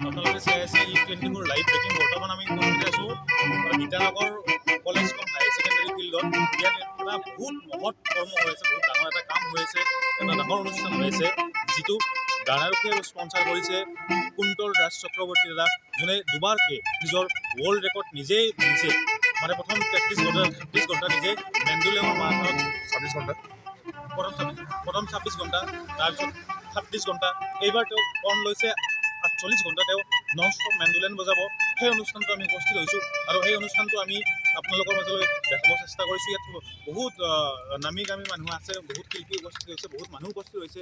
আপোনালোকে চাই আছে E24 লাইভ ব্ৰেকিং। বৰ্তমান আমি উপস্থিত আছোঁ গীতানগৰ কলেজ কম হায়াৰ ছেকেণ্ডেৰী ফিল্ডত। ইয়াত এটা বহুত মহৎ কৰ্ম হৈ আছে, বহুত ডাঙৰ এটা কাম হৈ আছে, এটা ডাঙৰ অনুষ্ঠান হৈ আছে, যিটো গানাৰকে স্পনচাৰ কৰিছে কুন্তল ৰাজ চক্ৰৱৰ্তী দাদা, যোনে দুবাৰকে নিজৰ ৱৰ্ল্ড ৰেকৰ্ড নিজেই দিছে। মানে প্ৰথম 33 ঘণ্টা নিজে মেণ্ডুলেমৰ মাৰাথনত 26 ঘণ্টা, প্ৰথম 26 ঘণ্টা, তাৰপিছত 36 ঘণ্টা, এইবাৰ তেওঁ কৰ্ণ লৈছে 48 ঘণ্টা তেওঁ নন ষ্টপ মেণ্ডুলেন বজাব। সেই অনুষ্ঠানটো আমি উপস্থিত হৈছোঁ আৰু সেই অনুষ্ঠানটো আমি আপোনালোকৰ মাজলৈ দেখাব চেষ্টা কৰিছোঁ। ইয়াত বহুত নামী গামী মানুহ আছে, বহুত শিল্পী উপস্থিত হৈছে, বহুত মানুহ উপস্থিত হৈছে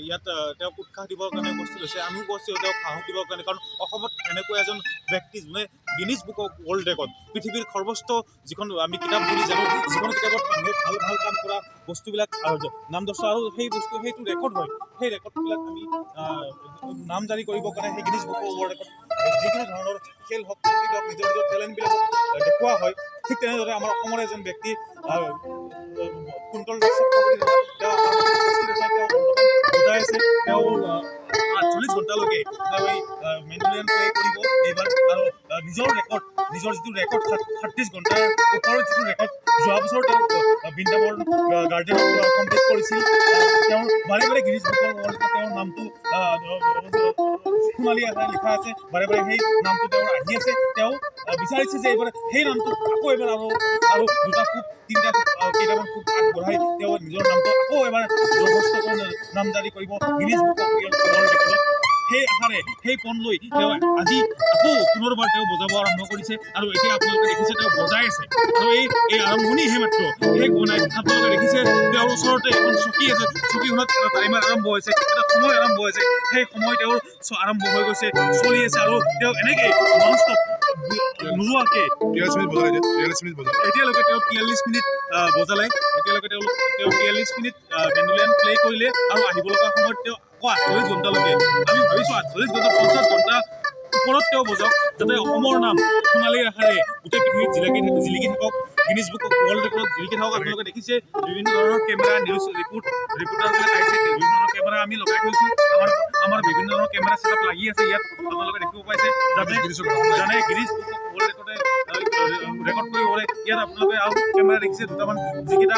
ইয়াত তেওঁক উৎসাহ দিবৰ কাৰণে উপস্থিত হৈছে। আমি উপস্থিত তেওঁক সাহস দিবৰ কাৰণে, কাৰণ অসমত এনেকুৱা এজন ব্যক্তি যোনে Guinness book of world record, পৃথিৱীৰ সৰ্বোচ্চ যিখন আমি কিতাপ বুলি জানো, যিখন কিতাপত মানুহে ভাল ভাল কাম কৰা বস্তুবিলাক নাম দৰ্শা আৰু সেইটো ৰেকৰ্ড হয়, সেই ৰেকৰ্ডবিলাক আমি নাম জাৰি কৰিবৰ কাৰণে সেই Guinness book of world record যিকোনো ধৰণৰ খেল হওক, নিজৰ নিজৰ টেলেণ্টবিলাকক দেখুওৱা হয়। ঠিক তেনেদৰে আমাৰ অসমৰ এজন ব্যক্তি কুন্তল দাস চক্ৰৱৰ্তী, তেওঁ বজাই আছে, তেওঁ 48 ঘণ্টালৈকে তেওঁ এই মেণ্ডুলিয়ান প্লে কৰিব এইবাৰ। আৰু নিজৰ যিটো ৰেকৰ্ড 36 ঘণ্টাৰ ওপৰত যিটো ৰেকৰ্ড যোৱা বছৰ তেওঁ বৃন্দাবন গাৰ্ডেনত কমপ্লিট কৰিছিল। তেওঁৰ বাৰে বাৰে গিনিজ বুকৰ ৱৰ্ল্ডত তেওঁৰ নামটো সোণালী আখৰে লিখা আছে, বাৰে বাৰে সেই নামটো তেওঁৰ আহি আছে। তেওঁ বিচাৰিছে যে এইবাৰ সেই নামটো আকৌ এবাৰ আৰু দুটা খুব তিনিটা কেইটামান খুব আগবঢ়াই তেওঁ নিজৰ নামটো আকৌ এবাৰ দৰখাস্তকৈ নাম জাৰি কৰিব গিনিজ বুক অফ ৱৰ্ল্ড ৰেকৰ্ডত। সেই আশাৰে, সেই পণ লৈ তেওঁ আজি আকৌ পুনৰবাৰ তেওঁ বজাব আৰম্ভ কৰিছে আৰু এতিয়া আপোনালোকে দেখিছে তেওঁ বজাই আছে। আৰু এই আৰম্ভণিহে মাত্ৰ, সেই বনাই আপোনালোকে দেখিছে তেওঁৰ ওচৰতে এখন চকী আছে, চকীখনত এটা টাইমাৰ আৰম্ভ হৈছে, এটা সময় আৰম্ভ হৈছে, সেই সময় তেওঁৰ আৰম্ভ হৈ গৈছে, চলি আছে আৰু তেওঁ এনেকৈ নন ষ্টপ নোলোৱাকৈ 43 মিনিট বজালে। এতিয়ালৈকে তেওঁ 43 মিনিট বজালে। এতিয়ালৈকে তেওঁ 43 মিনিট মেণ্ডুলিয়ান প্লে কৰিলে আৰু আহিব লগা সময়ত তেওঁ আকৌ 48 ঘণ্টালৈকে, আমি ভাবিছোঁ 48 ঘণ্টা 50 ঘণ্টা ওপৰত তেওঁ বজাওক, যাতে অসমৰ নাম সোণালী আশাৰে গোটেই পৃথিৱীত জিলিকি থাকক, গিনিজ বুক অফ ৱৰ্ল্ড ৰেকৰ্ডত জিলিকি থাকক। আপোনালোকে দেখিছে বিভিন্ন ধৰণৰ কেমেৰা, নিউজ ৰিপৰ্টাৰবিলাক আহিছে, বিভিন্ন ধৰণৰ কেমেৰা আমি লগাই থৈছোঁ। আমাৰ বিভিন্ন ধৰণৰ কেমেৰা ছেটআপ লাগি আছে ইয়াত, আপোনালোকে দেখিব পাইছে, যাতে গিনিজ বুক অফ ৱৰ্ল্ড ৰেকৰ্ডে ৰেকৰ্ড কৰিবলৈ। ইয়াত আপোনালোকে আৰু কেমেৰা দেখিছে দুটামান, যিকেইটা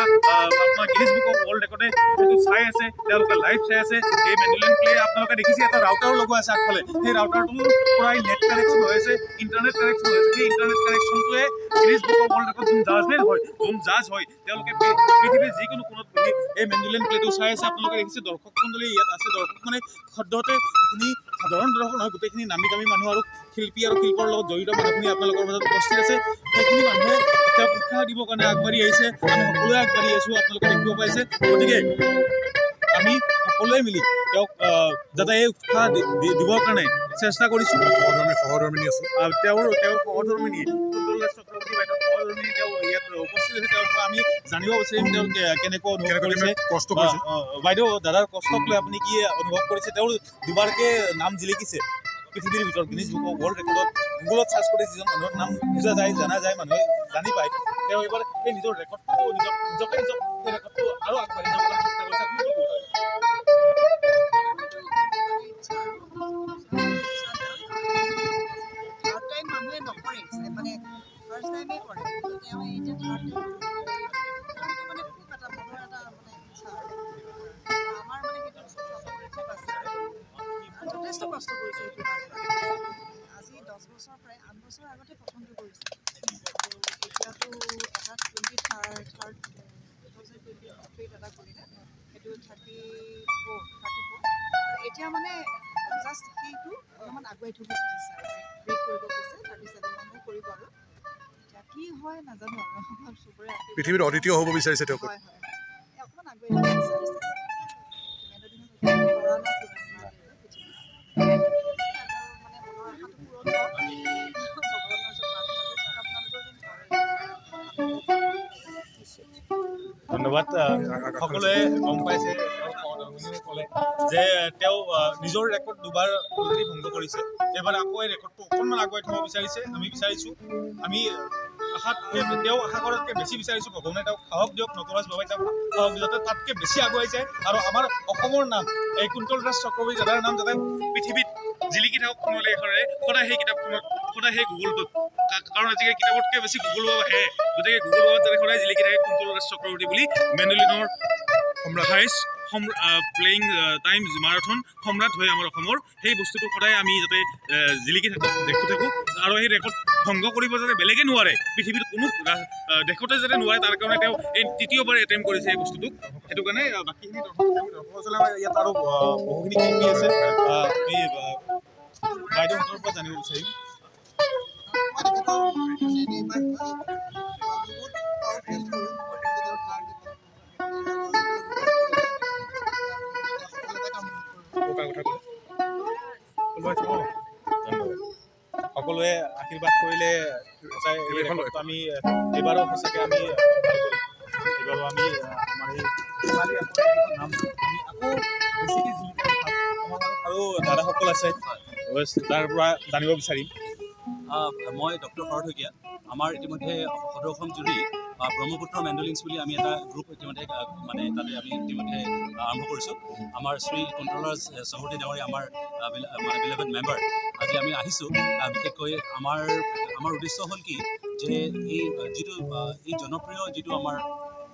আপোনাৰ গিনিজ বুক অফ ৱৰ্ল্ড ৰেকৰ্ডে সেইটো চাই আছে, তেওঁলোকে লাইভ চাই আছে। এই মেণ্ডুলিয়ান প্লে আপোনালোকে দেখিছে, এটা ৰাউটাৰো লগোৱা আছে আগফালে, সেই ৰাউটাৰটোৰ পৰাই নেট কানেকশ্যন হৈ আছে, ইণ্টাৰনেট কানেকশ্যন হৈ আছে। সেই ইণ্টাৰনেট কানেকশ্যনটোৱে Guinness book of world record যোন জাজ হয়, তেওঁলোকে পৃথিৱীৰ যিকোনো কোণত বহি এই মেণ্ডুলিয়ান প্লেটো চাই আছে। আপোনালোকে দেখিছে দৰ্শক মণ্ডলী ইয়াত আছে। দৰ্শক মানে সদ্যহতে যিখিনি সাধাৰণ দৰ্শক নহয়, গোটেইখিনি নামী দামী মানুহ আৰু শিল্পী আৰু শিল্পৰ লগত জড়িত মানুহখিনি আপোনালোকৰ মাজত উপস্থিত আছে। সেইখিনি মানুহে তেওঁক উৎসাহ দিবৰ কাৰণে আগবাঢ়ি আহিছে, আমি সকলোৱে আগবাঢ়ি আহিছোঁ, আপোনালোকে দেখিব পাইছে। গতিকে আমি সকলোৱে মিলি তেওঁক যাতে এই উৎসাহ দিবৰ কাৰণে চেষ্টা কৰিছোঁ। সহধৰ্মিনী আছে, তেওঁৰ সহধৰ্মিনী কুন্তল দাস চক্ৰৱৰ্তী বাইদেউ সহধৰ্মিনী, তেওঁ ইয়াত উপস্থিত হৈছে। তেওঁৰ পৰা আমি জানিব বিচাৰিম তেওঁ কেনেকুৱা অনুভৱ কৰিছে। কষ্ট কৰিছে বাইদেউ, দাদাৰ কষ্টক লৈ আপুনি কি অনুভৱ কৰিছে? তেওঁৰ দুবাৰকে নাম জিলিকিছে পৃথিৱীৰ ভিতৰত গিনিজ বুক অফ ৱৰ্ল্ড ৰেকৰ্ডত। গুগলত চাৰ্চ কৰি যিজন মানুহৰ নাম বুজা যায়, জনা যায়, মানুহে জানি পায়, তেওঁ এইবাৰ সেই নিজৰ ৰেকৰ্ডটো নিজকে সেই ৰেকৰ্ডটো আৰু আগবাঢ়ি যাবলৈ চেষ্টা কৰিছে। আপুনি কি ক'ব? মানুহে নকৰে মানে ফাৰ্ষ্ট টাইমে কৰে, তেওঁ এতিয়া থাৰ্ড টাইম মানে খুব এটা মনৰ এটা মানে ইচ্ছা আৰু আমাৰ মানে সেইটো খুব আছে আৰু যথেষ্ট কষ্ট কৰিছে সেইটো কাৰণে। আজি 10 বছৰ প্ৰায় 8 বছৰ আগতে প্ৰথমটো কৰিছে, এতিয়াতো এটা 2023 এটা কৰিলে, সেইটো 34 এতিয়া মানে জাষ্ট সেইটো অলপমান আগুৱাই থ'ব খুজিছে আৰু ব্ৰেক কৰিব খুজিছে, 37 মানুহে কৰিব আৰু এতিয়া কি হয় নাজানো আৰু চবৰে পৃথিৱীত অদ্বিতীয় হ'ব বিচাৰিছে তেওঁ। হয় অকণমান আগুৱাই থ'ব বিচাৰিছে। ইমান দিনৰ পৰা নাই মানে মনৰ আশাটো পূৰণ হওক, ভগৱানৰ ওচৰত প্ৰাৰ্থনা কৰিছোঁ আৰু আপোনালোকৰ যেন ধন্যবাদ। সকলোৱে গম পাইছে, ক'লে যে তেওঁ নিজৰ ৰেকৰ্ড দুবাৰ অলৰেডি ভংগ কৰিছে, এইবাৰ আকৌ এই ৰেকৰ্ডটো অকণমান আগুৱাই থ'ব বিচাৰিছে। আমি বিচাৰিছোঁ, আমি তেওঁ আশা কৰাতকৈ বেছি বিচাৰিছোঁ, ভগৱানে তেওঁক সাহস দিয়ক, নটৰাজ বাবাই তেওঁক সাহস দিয়ক, যাতে তাতকৈ বেছি আগুৱাই যায় আৰু আমাৰ অসমৰ নাম, এই কুন্তল দাস চক্ৰৱৰ্তী দাদাৰ নাম যাতে পৃথিৱীত জিলিকি থাকক সোণালী আখৰেৰে সদায় সেই কিতাপখনত সদায় সেই গুগলটোত কাৰণ আজিকালি কিতাপতকৈ বেছি গুগল ৱাব আহে গতিকে গুগল ৱাবত যাতে সদায় জিলিকি থাকে কুন্তল দাস চক্ৰৱৰ্তী বুলি মেণ্ডেলিনৰ হায়েষ্ট প্লেয়িং টাইম মাৰাথন সম্ৰাট হৈ আমাৰ অসমৰ সেই বস্তুটো সদায় আমি যাতে জিলিকি দেখি থাকোঁ আৰু সেই ৰেকৰ্ড ভংগ কৰিব যাতে বেলেগে নোৱাৰে পৃথিৱীৰ কোনো দেশতে যাতে নোৱাৰে তাৰ কাৰণে তেওঁ এই তৃতীয়বাৰ এটেম্প কৰিছে এই বস্তুটোক সেইটো কাৰণে বাকীখিনি দৰ্শক ইয়াত আৰু বহুখিনি শিল্পী আছে এই বাইদেউহঁতৰ পৰা জানিব বিচাৰিম সকলোৱে আশীৰ্বাদ কৰিলে সঁচাই এই ৰেকৰ্ডটো আমি এইবাৰো সঁচাকৈ আমি এইবাৰো আমি আমাৰ এই সোণালী আখৰৰ নাম আমি আকৌ বেছিকৈ জিলিকাই আমাৰ আৰু দাদাসকল আছে তাৰ পৰা জানিব বিচাৰিম মই ডক্টৰ শৰৎ শইকীয়া আমাৰ ইতিমধ্যে সদৌ অসম জুৰি ব্ৰহ্মপুত্ৰ মেণ্ডলিনছ বুলি আমি এটা গ্ৰুপ ইতিমধ্যে মানে তাতে আমি ইতিমধ্যে আৰম্ভ কৰিছোঁ আমাৰ শ্ৰী কুন্তলৰাজ চহৰ্তী ডাঙৰীয়া আমাৰ মানে বিলেভেড মেম্বাৰ আজি আমি আহিছোঁ বিশেষকৈ আমাৰ উদ্দেশ্য হ'ল কি যে এই যিটো এই জনপ্ৰিয় যিটো আমাৰ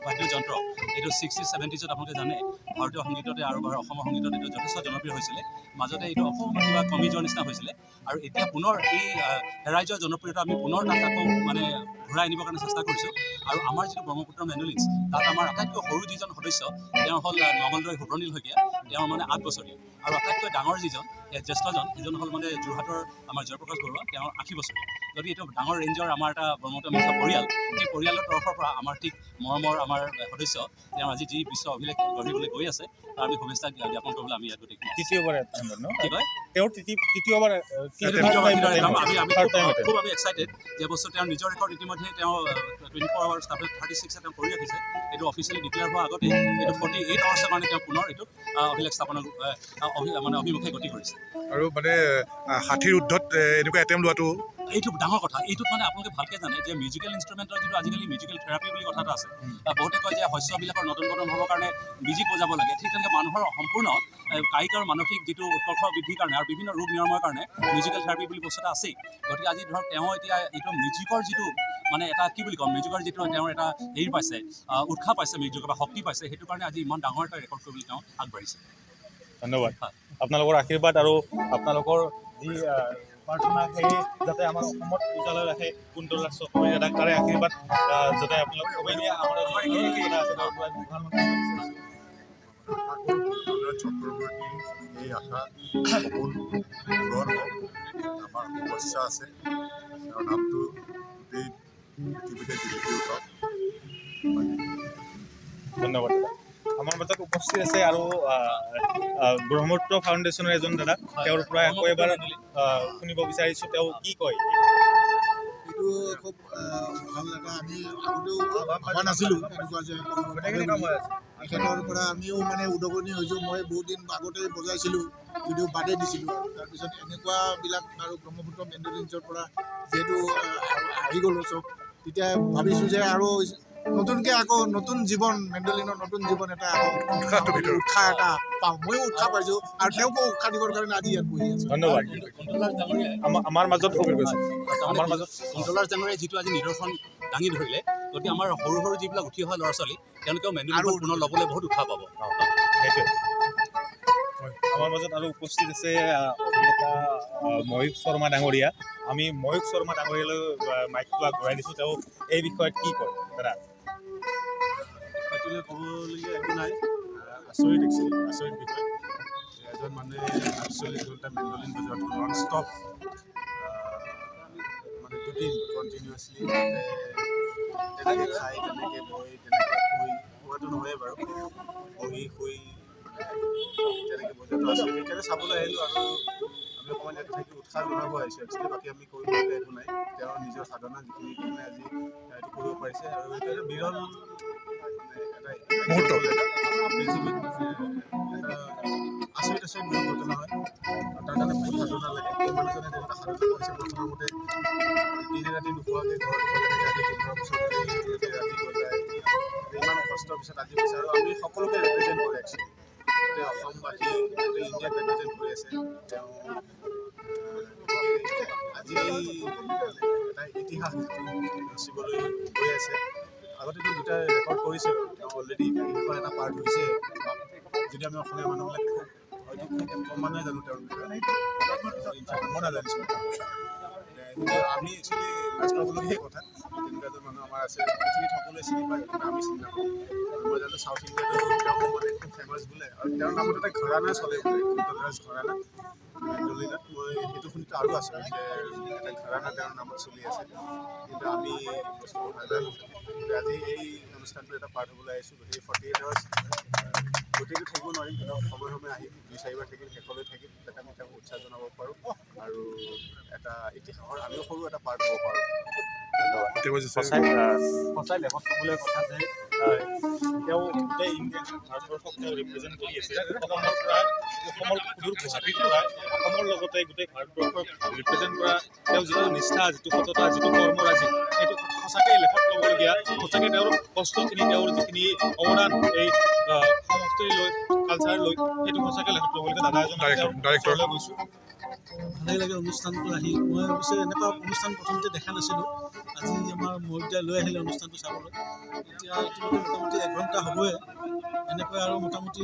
বাদ্যযন্ত্ৰ এইটো 60-70s আপোনালোকে জানে ভাৰতীয় সংগীততে আৰু অসমৰ সংগীতত এইটো যথেষ্ট জনপ্ৰিয় হৈছিলে মাজতে এইটো অকণমান কিবা কমি যোৱাৰ নিচিনা হৈছিলে আৰু এতিয়া পুনৰ এই হেৰাই যোৱা জনপ্ৰিয়তা আমি পুনৰ তাক আকৌ মানে ঘূৰাই আনিবৰ কাৰণে চেষ্টা কৰিছোঁ আৰু আমাৰ যিটো ব্ৰহ্মপুত্ৰ মেণ্ডলিনছ তাত আমাৰ আটাইতকৈ সৰু যিজন সদস্য তেওঁ হ'ল নগলদৈ শুভ্ৰনীল শইকীয়া তেওঁৰ মানে 8 বছৰীয়া আৰু আটাইতকৈ ডাঙৰ যিজন জ্যেষ্ঠজন সেইজন হ'ল মানে যোৰহাটৰ আমাৰ জয়প্ৰকাশ বৰুৱা তেওঁৰ 80 বছৰীয়া যদি এইটো ডাঙৰ ৰেঞ্জৰ আমাৰ এটা ব্ৰহ্মপুত্ৰ মেণ্ডলিনছ পৰিয়াল সেই পৰিয়ালৰ তৰফৰ পৰা আমাৰ ঠিক মৰমৰ আমাৰ সদস্য তেওঁ আজি যি বিশ্ব অভিলেখ গঢ়িবলৈ গৈ আছে তাৰ আমি শুভেচ্ছা জ্ঞাপন কৰিবলৈ আমি ইয়াত গোটেই তৃতীয়বাৰ কি কয় তেওঁৰ তৃতীয়বাৰ খুব আমি এক্সাইটেড যে বস্তু তেওঁৰ নিজৰ ৰেকৰ্ড ইতিমধ্যে তেওঁ 24 আৱাৰ্ছ তাৰপিছত 36 তেওঁ কৰি ৰাখিছে এইটো অফিচিয়েলি ডিক্লেয়াৰ হোৱাৰ আগতে এইটো 48 আৱাৰ্ছৰ কাৰণে তেওঁ পুনৰ এইটো অভিলেখ স্থাপনৰ মানে অভিমুখে গতি কৰিছে আৰু মানে 60ৰ ঊৰ্ধত এনেকুৱা এটেম্প লোৱাটো এইটো ডাঙৰ কথা এইটোত মানে আপোনালোকে ভালকৈ জানে যে মিউজিকেল ইনষ্ট্ৰুমেণ্টৰ যিটো আজিকালি মিউজিকেল থেৰাপি বুলি কথা এটা আছে বহুতে কয় যে শস্যবিলাকৰ নতুন পতন হ'বৰ কাৰণে মিউজিক বজাব লাগে ঠিক তেনেকৈ মানুহৰ সম্পূৰ্ণ কায়িক আৰু মানসিক যিটো উৎকৰ্ষ বৃদ্ধিৰ কাৰণে আৰু বিভিন্ন ৰোগ নিৰাময়ৰ কাৰণে মিউজিকেল থেৰাপি বুলি বস্তু এটা আছেই গতিকে আজি ধৰক তেওঁ এতিয়া এইটো মিউজিকৰ যিটো মানে এটা কি বুলি ক'ম মিউজিকৰ যিটো তেওঁৰ এটা হেৰি পাইছে উৎসাহ পাইছে মিউজিকৰ বা শক্তি পাইছে সেইটো কাৰণে আজি ইমান ডাঙৰ এটা ৰেকৰ্ড কৰিবলৈ তেওঁ আগবাঢ়িছে ধন্যবাদ আপোনালোকৰ আশীৰ্বাদ আৰু আপোনালোকৰ যি প্ৰাৰ্থনা সেই যাতে আমাৰ অসমত উজালৈ ৰাখে কুন্তল দাস চক্ৰৱৰ্তী দাদাক তাৰে আশীৰ্বাদ যাতে আপোনালোক সবেই দিয়ে আমাৰ চক্ৰৱৰ্তী এই আশা সপোন পূৰণ হওক আমাৰ সমস্যা আছে তেওঁৰ নামটো গোটেই পৃথিৱীতে জিলিকি উঠক ধন্যবাদ আমাৰ মাজত উপস্থিত আছে আৰু ব্ৰহ্মপুত্ৰ ফাউণ্ডেশ্যনৰ এজন দাদা তেওঁৰ পৰা আকৌ এবাৰ শুনিব বিচাৰিছোঁ তেওঁ কি কয় এইটো খুব ভাল এটা আমি আগতেও ভবা নাছিলোঁ এনেকুৱা যে তেখেতৰ পৰা আমিও মানে উদগনি হৈছোঁ মই বহুত দিন আগতে বজাইছিলোঁ যদিও বাদেই দিছিলোঁ তাৰপিছত এনেকুৱাবিলাক আৰু ব্ৰহ্মপুত্ৰ মেণ্ডলিনছৰ পৰা যিহেতু আহি গ'লোঁ চব তেতিয়া ভাবিছোঁ যে আৰু নতুনকৈ আকৌ নতুন জীৱন মেণ্ডলিনৰ নতুন জীৱন এটা উৎসাহ এটা পাওঁ ময়ো উৎসাহ পাইছোঁ আৰু তেওঁকো উৎসাহ দিবৰ কাৰণে আজি ইয়াত বহি আছোঁ ধন্যবাদ আমাৰ মাজত কুন্তলৰাজ ডাঙৰীয়াই যিটো আজি নিদৰ্শন দাঙি ধৰিলে গতিকে আমাৰ সৰু সৰু যিবিলাক উঠি অহা ল'ৰা ছোৱালী তেওঁলোকেও মেণ্ডলিন পুনৰ ল'বলৈ বহুত উৎসাহ পাব সেইটোৱে আমাৰ মাজত আৰু উপস্থিত আছে অভিনেতা ময়ূক শৰ্মা ডাঙৰীয়া আমি ময়ূক শৰ্মা ডাঙৰীয়ালৈ মাইকটো আগবঢ়াই দিছোঁ তেওঁ এই বিষয়ত কি কয় দাদা সেইটোলৈ ক'বলগীয়া একো নাই আচৰিত একচুৱেলি আচৰিত বিষয় এজন মানুহে 48 ঘণ্টা মেণ্ডলিন বজোৱাটো নন ষ্টপ মানে দুদিন কণ্টিনিউৱাছলি তেনেকৈ খাই তেনেকৈ বহি তেনেকৈ শুই খোৱাটো নহয়েই বাৰু বহি শুই তেনেকৈ বজোৱাটো আচৰিত সেইকাৰণে চাবলৈ আহিলোঁ আৰু আমি অকণমান ইয়াত থাকি উৎসাহ জনাব আহিছোঁ একচুৱেলি বাকী আমি কৰিবলগীয়া একো নাই তেওঁৰ নিজৰ সাধনা যিখিনি কাৰণে আজি এইটো কৰিব পাৰিছে আৰু এইটো এটা বিৰল মানে এটা পৃথিৱীত এটা আচৰিত বহুত ঘটনা হয় তাৰ কাৰণে বহুত সাধনা লাগে এই মানুহজনে যেনেকৈ সাধনা কৰিছে মই জনামতে দিনে ৰাতি নোখোৱাকৈ ঘৰটো বজাই থাকে আজি 15 বছৰ ধৰি ৰাতি বজাই ইমান কষ্টৰ পিছত আজি গৈছে আৰু আমি সকলোকে ৰিপ্ৰেজেণ্ট কৰে একচুৱেলি গোটেই অসমবাসী গোটেই ইণ্ডিয়াক ৰিপ্ৰেজেণ্ট কৰি আছে তেওঁ আজি এটা ইতিহাস ৰচিবলৈ গৈ আছে। আগতেতো দুটা ৰেকৰ্ড কৰিছে, তেওঁ অলৰেডি সেইখন এটা পাৰ্ট হৈছে। যদি আমি অসমীয়া মানুহবিলাক হয়তো খুব কম মানুহে জানো তেওঁৰ বিষয়ে, ইনফেক্ট মই নাজানিছোঁ। কিন্তু আমি একচুৱেলি লাজ পাবলগীয়া কথা, তেনেকুৱা এজন মানুহ আমাৰ আছে। পৃথিৱীত সকলোৱে চিনি পায়, কিন্তু আমি চিনি নাপাওঁ। আৰু মই জানো চাউথ ইণ্ডিয়াতো তেওঁ মানে খুব ফেমাছ বোলে, আৰু তেওঁৰ নামত এটা ঘৰানা চলে বোলে, কুন্তলৰাজ ঘৰানা মেণ্ডলিনত। মই সেইটো শুনিতো আৰু আছোঁ যে এটা ঘৰানা তেওঁৰ নামত চলি আছে, কিন্তু আমি বস্তুবোৰ নাজানো। কিন্তু আজি এই অনুষ্ঠানটো এটা পাৰ্ট হ'বলৈ আহিছোঁ। গতিকে 48 আৱাৰ্ছ গোটেইটো থাকিব নোৱাৰিম, কিন্তু সময়ে সময়ে আহিম, 2-4বাৰ থাকিম, শেষলৈ থাকিম, যাতে আমি তেওঁক উৎসাহ জনাব পাৰোঁ আৰু এটা ইতিহাসৰ আমিও সৰু এটা পাৰ্ট হ'ব পাৰোঁ। সঁচাই লেখত ক'বলৈ কথা যে তেওঁ গোটেই ইণ্ডিয়া ভাৰতবৰ্ষক তেওঁ ৰিপ্ৰেজেণ্ট কৰি আছে। অসমৰ সুদূৰ গুৱাহাটীৰ পৰা অসমৰ লগতে গোটেই ভাৰতবৰ্ষক ৰিপ্ৰেজেণ্ট কৰা তেওঁ যিটো নিষ্ঠা, যিটো সততা, যিটো কৰ্মৰাজি, সেইটো সঁচাকৈ লেখত ল'বলগীয়া। সঁচাকৈ তেওঁৰ কষ্টখিনি, তেওঁৰ যিখিনি অৱদান এই সমষ্টি লৈ, কালচাৰ লৈ, সেইটো সঁচাকৈ লেখত ল'বলগীয়া। দাদা এজন ডাইৰেক্টৰলৈ গৈছোঁ। ভালেই লাগে অনুষ্ঠানটো আহি। মই অৱশ্যে এনেকুৱা অনুষ্ঠান প্ৰথমতে দেখা নাছিলোঁ। আজি আমাৰ মহিলাই লৈ আহিলে অনুষ্ঠানটো চাবলৈ। এতিয়া ইতিমধ্যে মোটামুটি 1 ঘণ্টা হ'বই। এনেকৈ আৰু মোটামুটি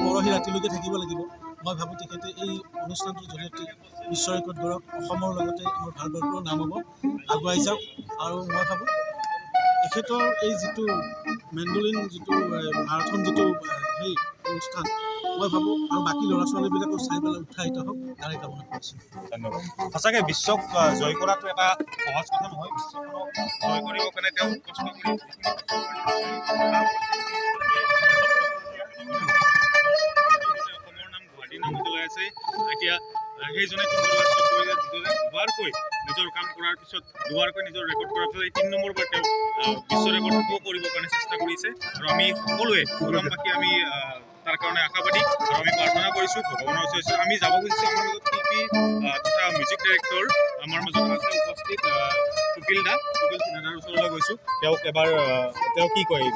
পৰহি ৰাতিলৈকে থাকিব লাগিব। মই ভাবোঁ তেখেতে এই অনুষ্ঠানটোৰ জৰিয়তে বিশ্ব ৰেকৰ্ড গঢ়ক, অসমৰ লগতে আমাৰ ভাৰতবৰ্ষৰো নাম হ'ব, আগুৱাই যাওক। আৰু মই ভাবোঁ তেখেতৰ এই যিটো মেণ্ডলিন, যিটো মাৰাথন, যিটো সেই অনুষ্ঠান, মই ভাবোঁ আৰু বাকী ল'ৰা ছোৱালীবিলাকো চাই পেলাই উৎসাহিত হওক, তাৰে কামনা কৰিছোঁ। ধন্যবাদ। সঁচাকৈ বিশ্বক জয় কৰাটো এটা সহজ কথা নহয়। বিশ্বখনক জয় কৰিবৰ কাৰণে তেওঁ কষ্ট কৰি অসমৰ নাম গুৱাহাটীৰ নাম উজ্বলাই আছে। এতিয়া সেইজনে দুবাৰকৈ নিজৰ কাম কৰাৰ পিছত, দুবাৰকৈ নিজৰ ৰেকৰ্ড কৰাৰ পিছত এই 3 নম্বৰবাৰ তেওঁ বিশ্ব ৰেকৰ্ড কৰিবৰ কাৰণে চেষ্টা কৰিছে। আৰু আমি সকলোৱে অসমবাসী আমি তাৰ কাৰণে আশাবাদী, আৰু আমি প্ৰাৰ্থনা কৰিছোঁ ভগৱানৰ ওচৰত। আমি যাব খুজিছোঁ, আমাৰ মাজত শিল্পী তথা মিউজিক ডাইৰেক্টৰ আমাৰ মাজত আছে উপস্থিত কুকিল দাদাৰ ওচৰলৈ গৈছোঁ। তেওঁক এবাৰ তেওঁ কি কয়?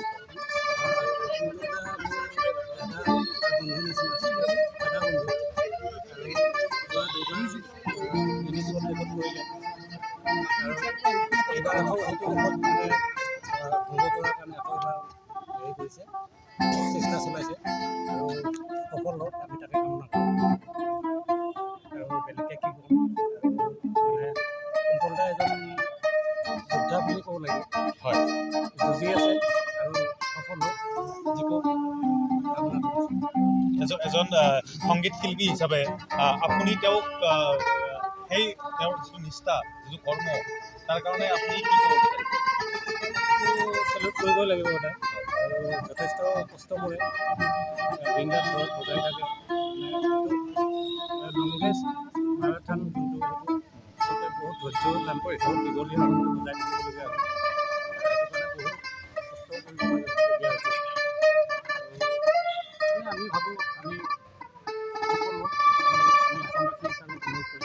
এইবাৰ আকৌ সেইটো ভংগ কৰাৰ কাৰণে আকৌ এবাৰ হেৰি কৰিছে, চেষ্টা চলাইছে, আৰু সফল হওক, আমি তাকে কামনা কৰোঁ। আৰু বেলেগকৈ কি ক'ম, মানে কুন্তলদা এজন যোদ্ধা বুলি ক'ব লাগিব। হয়, যুঁজি আছে আৰু সফল হওক, জিকক কামনা কৰিছোঁ। এজন সংগীত শিল্পী হিচাপে আপুনি তেওঁক সেই তেওঁৰ যিটো নিষ্ঠা, যিটো কৰ্ম, তাৰ কাৰণে আপুনি কি ক'ব বিচাৰে? চেলুট কৰিবই লাগিব সদায়, আৰু যথেষ্ট কষ্ট কৰে। দিনৰাত ঘৰত বজাই থাকে। লংগেষ্ট মাৰাথন যোনটো, সেইটো বহুত ধৈৰ্য্যৰ কাম কৰে, বহুত দীঘলীয়া সময় বজাই থাকিবলগীয়া হয়। সেইটো কাৰণে বহুত কষ্ট কৰিবলগীয়া হৈছে। আৰু আমি ভাবোঁ আমি সফল হওঁ, আমি অসমবাসী হিচাপে গৌৰৱ কৰিম।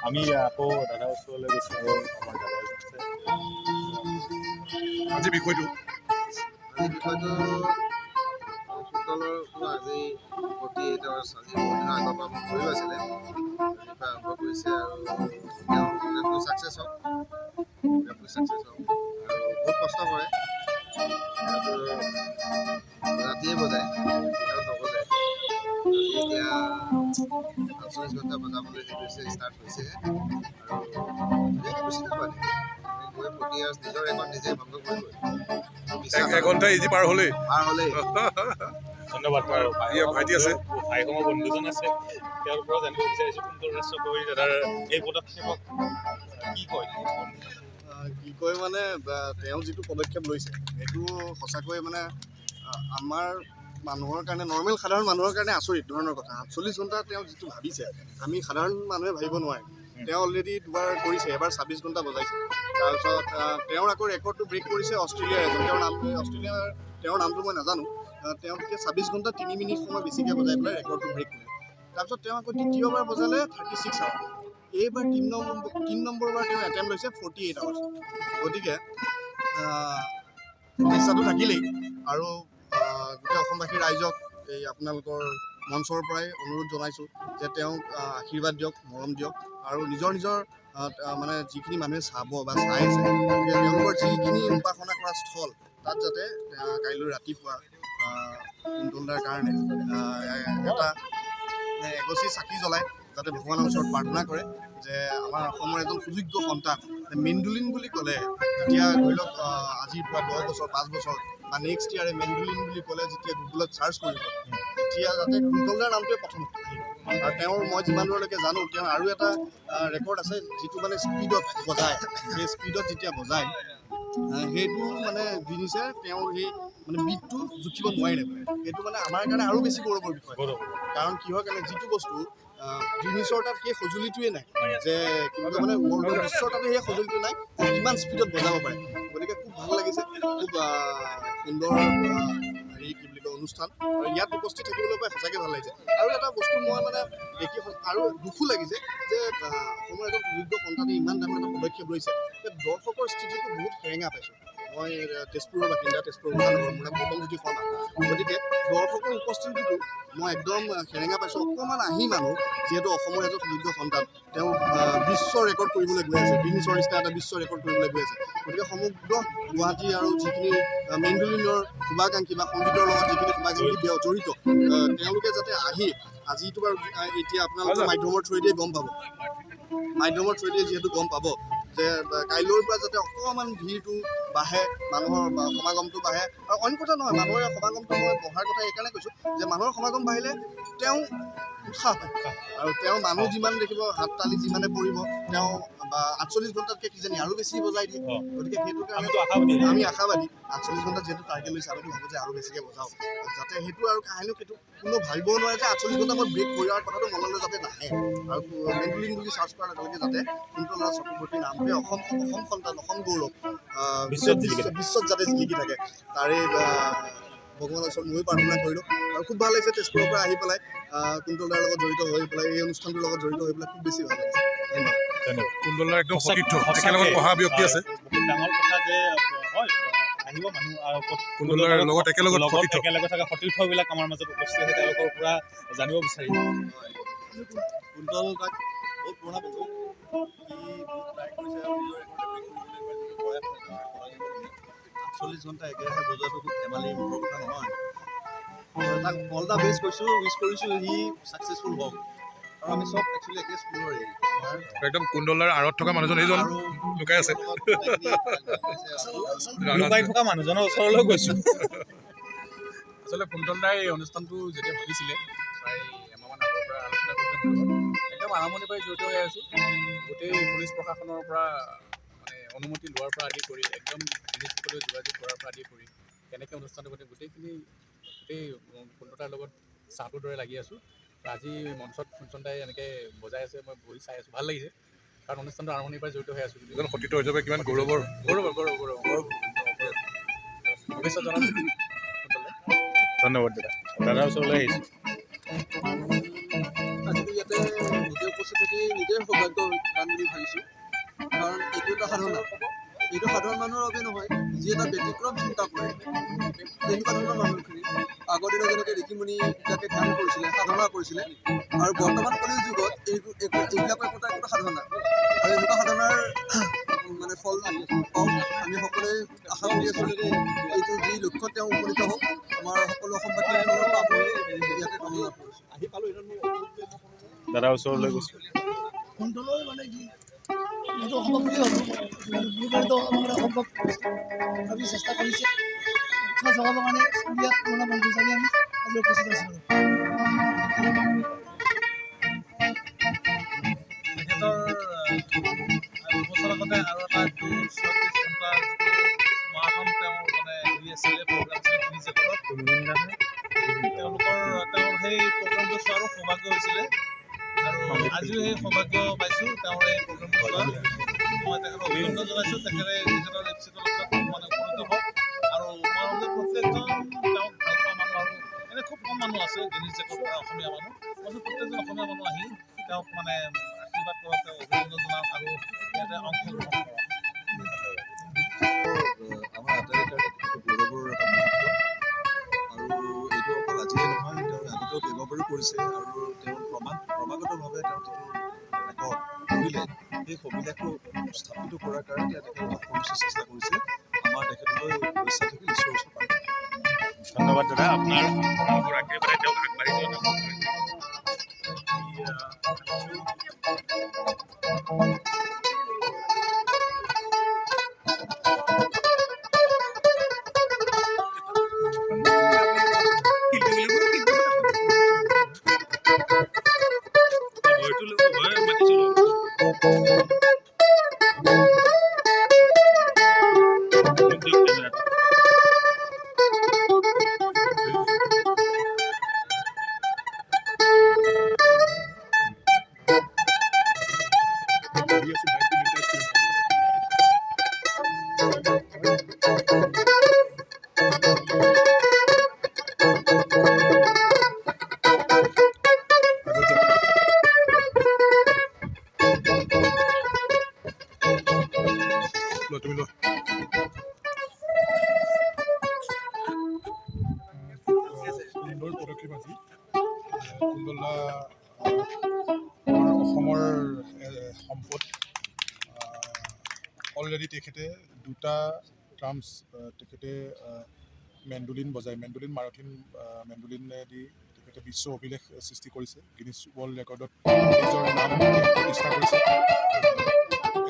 আমি আকৌ দাদাৰ ওচৰলৈ গৈছোঁ, আৰু আমাৰ দাদা এজন আছে। আজি বিষয়টো কুন্তলৰটো আজি 48 আৱাৰ্ছ, আজি বহুত দিনৰ আগৰ পৰা মোক কৈও আছিলে, আজিৰ পৰা আৰম্ভ কৰিছে। আৰু তেওঁ প্ৰগ্ৰেমটো ছাকচেছ হওক, আৰু বহুত কষ্ট কৰে। ৰাতিয়ে বজায়, দিনত নবজায়। এতিয়া 48 ঘণ্টা বজাবলৈ যি হৈছে, ষ্টাৰ্ট হৈছেহে। আৰু ধুনীয়াকৈ গুচি যাব লাগে। গৈ 40 আৱাৰ্ছ নিজৰ ৰেকৰ্ড নিজে ভংগ কৰিবই। 1 ঘণ্টা ইজি পাৰ হ'লেই। ধন্যবাদ। ভাইটি আছে, ভাইসমৰ বন্ধুজন আছে, তেওঁৰ পৰা জানিব বিচাৰিছোঁ কুন্তলৰাজ চক্ৰৱৰ্তী দাদাৰ এই পদক্ষেপক কি কয়? কি কয় মানে, তেওঁ যিটো পদক্ষেপ লৈছে সেইটো সঁচাকৈ মানে আমাৰ মানুহৰ কাৰণে, নৰ্মেল সাধাৰণ মানুহৰ কাৰণে আচৰিত ধৰণৰ কথা। 48 ঘণ্টা তেওঁ যিটো ভাবিছে, আমি সাধাৰণ মানুহে ভাবিব নোৱাৰিম। তেওঁ অলৰেডি 2বাৰ কৰিছে, এবাৰ 26 ঘণ্টা বজাইছে। তাৰপিছত তেওঁৰ আকৌ ৰেকৰ্ডটো ব্ৰেক কৰিছে অষ্ট্ৰেলিয়াৰ এজন, তেওঁৰ নামটো মই নাজানো। তেওঁলোকে 26 ঘণ্টা 3 মিনিট সময় বেছিকৈ বজাই পেলাই ৰেকৰ্ডটো ব্ৰেক কৰিলে। তাৰপিছত তেওঁ আকৌ দ্বিতীয়বাৰ বজালে 36 আৱাৰ। এইবাৰ 3 নম্বৰবাৰ তেওঁ এটেম্প লৈছে 48 আৱাৰ্ছ। গতিকে সমস্যাটো থাকিলেই, আৰু গোটেই অসমবাসী ৰাইজক এই আপোনালোকৰ মঞ্চৰ পৰাই অনুৰোধ জনাইছোঁ যে তেওঁক আশীৰ্বাদ দিয়ক, মৰম দিয়ক আৰু নিজৰ মানে যিখিনি মানুহে চাব বা চাই আছে তেওঁলোকৰ যিখিনি উপাসনা কৰা স্থল তাত যাতে কাইলৈ ৰাতিপুৱা কুন্তলদাৰ কাৰণে এটা এগছি চাকি জ্বলাই যাতে ভগৱানৰ ওচৰত প্ৰাৰ্থনা কৰে যে আমাৰ অসমৰ এজন সুযোগ্য সন্তান মেণ্ডুলিন বুলি ক'লে যেতিয়া ধৰি লওক আজিৰ পৰা 10 বছৰ 5 বছৰ বা নেক্সট ইয়াৰে মেণ্ডুলিন বুলি ক'লে যেতিয়া গুগলত চাৰ্চ কৰিব তেতিয়া যাতে কুন্তলদাৰ নামটোৱে প্ৰথম আহিব আৰু তেওঁৰ মই যিমান দূৰলৈকে জানো তেওঁৰ আৰু এটা ৰেকৰ্ড আছে যিটো মানে স্পীডত বজায় সেই স্পীডত যেতিয়া বজায় সেইটো মানে গিনিছে তেওঁৰ সেই মানে বিটটো জুখিব নোৱাৰিলে সেইটো মানে আমাৰ কাৰণে আৰু বেছি গৌৰৱৰ বিষয় কাৰণ কিহৰ কাৰণে যিটো বস্তু গিনিছৰ তাত সেই সঁজুলিটোৱে নাই যে কিন্তু মানে বিশ্বৰ তাতে সেই সঁজুলিটো নাই কিমান স্পীডত বজাব পাৰে গতিকে খুব ভাল লাগিছে খুব সুন্দৰ হেৰি কি বুলি কয় অনুষ্ঠান আৰু ইয়াত উপস্থিত থাকিবলৈ পাই সঁচাকৈ ভাল লাগিছে আৰু এটা বস্তু মই মানে দেখি আৰু দুখো লাগিছে যে অসমৰ এজন সুযোগ্য সন্তানে ইমান ডাঙৰ এটা পদক্ষেপ লৈছে যে দৰ্শকৰ স্থিতিটো বহুত সেৰেঙা পাইছোঁ মই তেজপুৰৰ বাসিন্দা তেজপুৰ মহানগৰ মোৰ নাম গৌতমজ্যোতি শৰ্মা গতিকে দৰ্শকৰ উপস্থিতিটো মই একদম সেৰেঙা পাইছোঁ অকণমান আহি মানুহ যিহেতু অসমৰ এজন সুযোগ্য সন্তান তেওঁ বিশ্ব ৰেকৰ্ড কৰিবলৈ গৈ আছে গিনিছৰ নিচিনা এটা বিশ্ব ৰেকৰ্ড কৰিবলৈ গৈ আছে গতিকে সমগ্ৰ গুৱাহাটী আৰু যিখিনি মেণ্ডুলিনৰ শুভাকাংক্ষী বা সংগীতৰ লগত যিখিনি শুভাকাংক্ষী জড়িত তেওঁলোকে যাতে আহি আজিতো বাৰু এতিয়া আপোনালোকে মাধ্যমৰ থ্ৰুৱেদিয়ে গম পাব মাধ্যমৰ থ্ৰুৱেদিয়ে যিহেতু গম পাব যে কাইলৈৰ পৰা যাতে অকণমান ভিৰটো বাঢ়ে মানুহৰ সমাগমটো বাঢ়ে আৰু অইন কথা নহয় মানুহৰ সমাগমটো মই বঢ়াৰ কথা এইকাৰণে কৈছোঁ যে মানুহৰ সমাগম বাঢ়িলে তেওঁ উৎসাহ পায় আৰু তেওঁ মানুহ যিমান দেখিব হাত তালি যিমানে পৰিব তেওঁ 48 ঘণ্টাতকৈ কিজানি আৰু বেছি বজাই দিয়ে গতিকে সেইটো কাৰণে আমি আশাবাদী 48 ঘণ্টা যিহেতু টাৰ্গেট লৈছে আমি ভাবোঁ যে আৰু বেছিকৈ বজাওঁ যাতে সেইটো আৰু কাহিনীও সেইটো কোনো ভাবিবও নোৱাৰে যে 48 ঘণ্টা মই ব্ৰেক কৰি যোৱাৰ কথাটো মনলৈ যাতে নাহে আৰু মেণ্ডুলিন বুলি চাৰ্চ কৰাৰ লগে লগে যাতে কুন্তলা চক্ৰৱৰ্তীৰ নামটোৱে অসম সন্তান অসম গৌৰৱ বিশ্বত যাতে জিলিকি থাকে তাৰে ভগৱানৰ ওচৰত ময়ো প্ৰাৰ্থনা কৰিলোঁ আৰু খুব ভাল লাগিছে তেজপুৰৰ পৰা আহি পেলাই কুন্তলাৰ লগত জড়িত হৈ পেলাই এই অনুষ্ঠানটোৰ লগত জড়িত হৈ পেলাই খুব বেছি ভাল লাগিছে ধন্যবাদ কুন্তলাৰ একদম সতীৰ্থ একেলগত পঢ়া ব্যক্তি আছে বহুত ডাঙৰ কথা যে হয় আহিব মানুহ কুন্তলাৰ লগত একেলগত একেলগে থকা সতীৰ্থবিলাক আমাৰ মাজত উপস্থিত আছে তেওঁলোকৰ পৰা জানিব বিচাৰিম কুন্তল তাক বহুত পুৰণা বন্ধু সি বহুত ট্ৰাই কৰিছে আৰু নিজৰ ৰেকৰ্ড 48 ঘণ্টা একেৰাহে বজোৱাটো খুব ধেমালি মুখৰ কথা নহয় তাক অল দ্য বেষ্ট কৈছোঁ উইচ কৰিছোঁ সি ছাকচেছফুল হওক আৰু আমি চব একচুৱেলি একে স্কুলৰে একদম কুন্তলাৰ আঁৰত থকা মানুহজন এইজন লুকাই আছে লুকাই থকা মানুহজনৰ ওচৰলৈ গৈছোঁ আচলতে কুন্তলদাই এই অনুষ্ঠানটো যেতিয়া ভাবিছিলে প্ৰায় এমাহমান আগৰ পৰা আলোচনা কৰিছিল একদম আৰম্ভণিৰ পৰাই জড়িত হৈ আছোঁ গোটেই পুলিচ প্ৰশাসনৰ পৰা মানে অনুমতি লোৱাৰ পৰা আদি কৰি একদম পুলিচসকলে যোগাযোগ কৰাৰ পৰা আদি কৰি কেনেকৈ অনুষ্ঠানটো গোটেই কুন্তলাৰ লগত চাহটোৰ দৰে লাগি আছোঁ আজি মঞ্চত ফুনচন্দাই এনেকৈ বজাই আছে মই বহি চাই আছোঁ ভাল লাগিছে কাৰণ অনুষ্ঠানটো আৰম্ভণিৰ পৰাই জড়িত হৈ আছোঁ এজন সতীৰ্থ হিচাপে কিমান গৌৰৱৰ শুভেচ্ছা জনাইছোঁ ধন্যবাদ দাদাৰ ওচৰলৈ আহিছোঁ আজিকালি ইয়াতে নিজে উপস্থিত থাকি নিজে সৌভাগ্য গান বুলি ভাবিছোঁ কাৰণ এইটো এটা সাধনা এইটো সাধাৰণ মানুহৰ বাবে নহয় যি এটা ব্যতিক্ৰম চিন্তা কৰে তেনেকুৱা ধৰণৰ মানুহখিনি আগৰ দিনত যেনেকৈ ঋষিমুনি যাকে ধ্যান কৰিছিলে সাধনা কৰিছিলে আৰু বৰ্তমান কলিৰ যুগত এইবিলাকৰ একোটা সাধনা আৰু এনেকুৱা সাধনাৰ মানে ফল পাওঁ আমি সকলোৱে আশা কৰি আছোঁ এইটো যি লক্ষ্যত তেওঁ উপনীত হওক আমাৰ সকলো অসমবাসীৰ ফালৰ পৰা মই ইয়াতে কামনা কৰিছোঁ আহি পালোঁ দাদাৰ ওচৰলৈ গৈছোঁ কুন্তলৰ মানে কি এইটো সম্ভৱ বুলি ভাবোঁ মোৰ কাৰণেতো আমাৰ সম্ভৱ আমি চেষ্টা কৰিছে উৎসাহ জগাবৰ কাৰণে স্কুলীয়া পুৰণা বন্ধু হিচাপে আমি আজি উপস্থিত আছিলোঁ তেখেতৰ দুবছৰ আগতে আৰু এটা 34 ঘণ্টা মাৰাথন তেওঁ মানে হেৰি আছিলে প্ৰগ্ৰাম আছিলে তিনিচেকৰত তেওঁৰ সেই প্ৰগ্ৰামটো চোৱাৰো সৌভাগ্য হৈছিলে আৰু আজিও সেই সৌভাগ্য পাইছোঁ তেওঁৰ এই প্ৰগ্ৰামটো চোৱাৰ মই তেখেতক অভিনন্দন জনাইছোঁ তেখেতৰ ৱেবছাইটৰ লগত মানে উপনীত হওক আৰু মই ভাবোঁ যে প্ৰত্যেকজন তেওঁক ভাল পোৱা মানুহ আৰু এনে খুব কম মানুহ আছে গিনিজ ৰেকৰ্ড কৰা অসমীয়া মানুহ মই প্ৰত্যেকজন অসমীয়া মানুহ আহি তেওঁক মানে আশীৰ্বাদ কৰক তেওঁক অভিনন্দন জনাওক আৰু ইয়াতে অংশগ্ৰহণ কৰক আমাৰ আটাইৰে কাৰণে গৌৰৱৰ এটা মুহূৰ্ত আৰু এইটো অকল আজিয়ে নহয় তেওঁ আগতেও কেইবাবাৰো কৰিছে আৰু তেওঁ ক্ৰমাগতভাৱে তেওঁ যিটো ৰেকৰ্ড অভিলেখ সেই অভিলেখটো স্থাপিত কৰাৰ কাৰণে তেখেতে অহৰ্নিশে চেষ্টা কৰিছে। আমাৰ তেখেতলৈ শুভেচ্ছা থাকিল, ঈশ্বৰৰ ওচৰত প্ৰাৰ্থনা। ধন্যবাদ দাদা, আপোনাৰ একেবাৰে তেওঁক আগবাঢ়ি যোৱা তুমি লোৱা। সুন্দৰ পদক্ষেপ আজি কুণ্ডলা আমাৰ অসমৰ সম্পদ। অলৰেডি তেখেতে দুটা ট্ৰাম্পছ তেখেতে মেণ্ডোলিন বজায়, মেণ্ডোলিন মাৰাঠিন মেণ্ডোলিনেদি তেখেতে বিশ্ব অভিলেখ সৃষ্টি কৰিছে, গিনিছ ৱৰ্ল্ড ৰেকৰ্ডত নিজৰ নাম প্ৰতিষ্ঠা কৰিছে।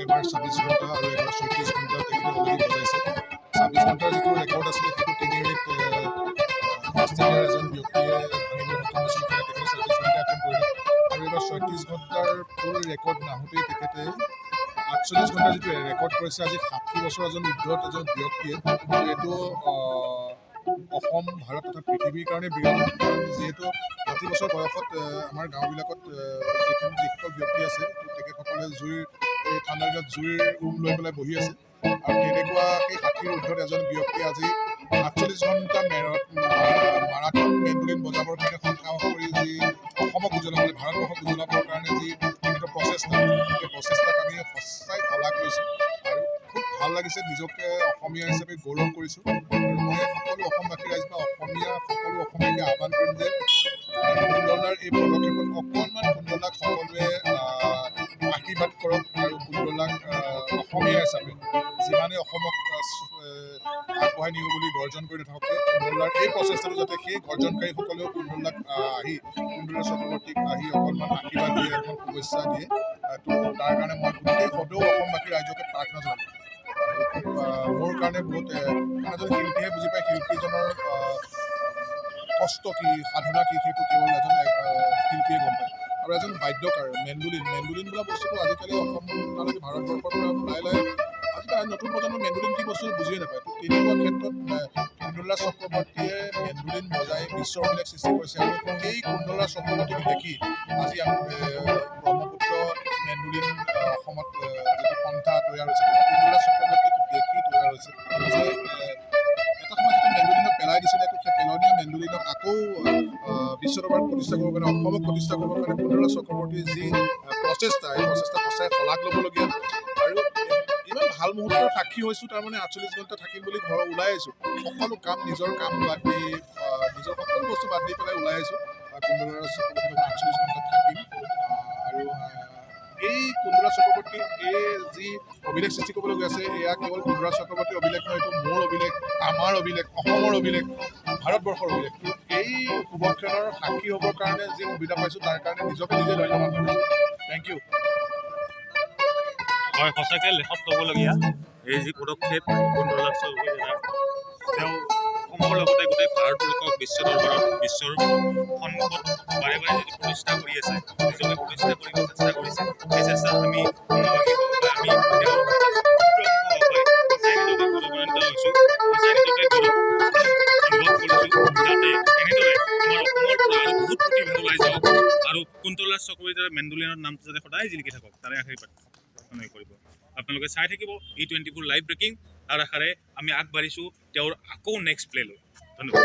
এবাৰ ২৬ ঘণ্টা আৰু এবাৰ ৩৬ ঘণ্টা তেখেতে অলৰেডি বজাইছে। ২৬ ঘণ্টাৰ যিটো ৰেকৰ্ড আছিলে সেইটো ৩ মিনিট অষ্ট্ৰেলিয়াৰ এজন ব্যক্তিয়ে ভাঙিবলৈ সক্ষম হৈছিল কাৰণে তেখেতে ২৬ ঘণ্টা এটেম্প কৰিলে। আৰু এবাৰ ৩৬ ঘণ্টাৰ ফুল ৰেকৰ্ড নাহোঁতেই তেখেতে ৪৮ ঘণ্টাৰ যিটো ৰেকৰ্ড কৰিছে। আজি ৬০ বছৰ এজন উৰ্ধত এজন ব্যক্তিয়ে এইটো অসম, ভাৰত তথা পৃথিৱীৰ কাৰণে বিৰল। যিহেতু ৬০ বছৰ বয়সত আমাৰ গাঁওবিলাকত যিসকল ব্যক্তি আছে তেখেতসকলে এই ঠাণ্ডা দিনত জুইৰ উম লৈ পেলাই বহি আছে। আৰু তেনেকুৱা সেই ৬০ৰ উৰ্ধত এজন ব্যক্তিয়ে আজি ৪৮ ঘণ্টা মাৰাথন মেণ্ডোলিন বজাবৰ কাৰণে সাহস কৰি যি অসমক উজ্বলাবলৈ, ভাৰতবৰ্ষক উজ্বলাবৰ কাৰণে যি তেখেতৰ প্ৰচেষ্টা, সেই প্ৰচেষ্টাক আমি সঁচাই শলাগ লৈছোঁ আৰু খুব ভাল লাগিছে। নিজকে অসমীয়া হিচাপে গৌৰৱ কৰিছোঁ। আৰু মই সকলো অসমবাসী ৰাইজ বা সকলো অসমীয়াকে আহ্বান কৰিম যে কুণ্ডলাৰ এই পদক্ষেপত অকণমান কুণ্ডলাক সকলোৱে আশীৰ্বাদ কৰক আৰু কুণ্ডলাক অসমীয়া হিচাপে যিমানে অসমক আগবঢ়াই নিব বুলি গৰ্জন কৰি নাথাকক, কুণ্ডলাৰ এই প্ৰচেষ্টাটো যাতে সেই গৰ্জনকাৰীসকলেও কুণ্ডলাক আহি কুণ্ডলা চক্ৰৱৰ্তীক আহি অকণমান আশীৰ্বাদ দিয়ে, এখন শুভেচ্ছা দিয়ে। তাৰ কাৰণে মই গোটেই সদৌ অসমবাসী ৰাইজকে প্ৰাৰ্থনা জনালোঁ। মোৰ কাৰণে বহুত এজন শিল্পীয়ে বুজি পায় শিল্পীজনৰ কষ্ট কি, সাধনা কি, সেইটো কেৱল এজন শিল্পীয়ে গম পায়। আৰু এজন বাদ্যকাৰ মেণ্ডোলিন বোলা বস্তুটো আজিকালি অসম নালাগে ভাৰতবৰ্ষৰ পৰা লাহে লাহে আজিকালি নতুন প্ৰজন্মৰ মেণ্ডোলিন কি বস্তু বুজিয়ে নাপায়। তেনেকুৱা ক্ষেত্ৰত কুণ্ডলা চক্ৰৱৰ্তীয়ে মেণ্ডোলিন বজাই বিশ্ব অভিলেখ সৃষ্টি কৰিছে। আৰু সেই কুণ্ডলা চক্ৰৱৰ্তীক দেখি আজি ব্ৰহ্মপুত্ৰ মেণ্ডোলিন অসমত যিটো সন্থা তৈয়াৰ হৈছে, কুণ্ডলা চক্ৰৱৰ্তীক দেখি তৈয়াৰ হৈছে যে এটা সময়ত যিটো মেণ্ডোলিনক পেলাই দিছিলে, সেই পেলনীয়া মেণ্ডোলিনক আকৌ বিশ্ব দৰবাৰত প্ৰতিষ্ঠা কৰিবৰ কাৰণে, অসমক প্ৰতিষ্ঠা কৰিবৰ কাৰণে কুণ্ডলা চক্ৰৱৰ্তীৰ যি প্ৰচেষ্টা, এই প্ৰচেষ্টা সঁচাই শলাগ ল'বলগীয়া। আৰু ইমান ভাল মুহূৰ্তৰ সাক্ষী হৈছোঁ, তাৰমানে ৪৮ ঘণ্টা থাকিম বুলি ঘৰৰ ওলাই আহিছোঁ। সকলো কাম, নিজৰ কাম বাদ দি, নিজৰ সকলো বস্তু বাদ দি পেলাই ওলাই আহিছোঁ। কুণ্ডলা চক্ৰৱৰ্তীৰ ৪৮ ঘণ্টা থাকিম। আৰু এই কুণ্ডলা চক্ৰৱৰ্তীৰ এই যি অভিলেখ সৃষ্টি কৰিবলগীয়া আছে, এয়া কেৱল কুণ্ডলা চক্ৰৱৰ্তীৰ অভিলেখ নহয়, এইটো মোৰ অভিলেখ, আমাৰ অভিলেখ, অসমৰ অভিলেখ, ভাৰতবৰ্ষৰ অভিলেখ। এই শুভক্ষণৰ সাক্ষী হ'বৰ কাৰণে যি সুবিধা পাইছোঁ তাৰ কাৰণে নিজকে নিজে ধন্যবাদ জনাইছোঁ। Thank you. হয়, সঁচাকৈ লেখত ল'বলগীয়া এই যি পদক্ষেপ কুণ্ডলা চক্ৰৱৰ্তীৰ, তেওঁ অসমৰ লগতে গোটেই ভাৰতবৰ্ষক বিশ্ব দৰবাৰত, বিশ্বৰ সন্মুখত বাৰে বাৰে যিটো প্ৰতিষ্ঠা কৰি আছে, নিজকে প্ৰতিষ্ঠা কৰিব চেষ্টা কৰিছে, সেই চেষ্টাত আমি সহভাগী হ'ব বা আমি তেওঁৰ সঁচাই নিজকে গৌৰৱান্বিত হৈছোঁ, সঁচাই নিজকে গৌৰৱ অনুভৱ কৰিছোঁ, যাতে এনেদৰে আমাৰ অসমৰ পৰা আৰু বহুত প্ৰতিভা ওলাই যাওক আৰু কুণ্ডলা চক্ৰৱৰ্তীৰ মেণ্ডোলিনৰ নামটো যাতে সদায় জিলিকি থাকক, তাৰে আশীৰ্বাদ কৰিব। আপোনালোকে চাই থাকিব E24 লাইভ ব্ৰেকিং। তাৰ আশাৰে আমি আগবাঢ়িছোঁ তেওঁৰ আকৌ নেক্সট প্লেলৈ। ধন্যবাদ।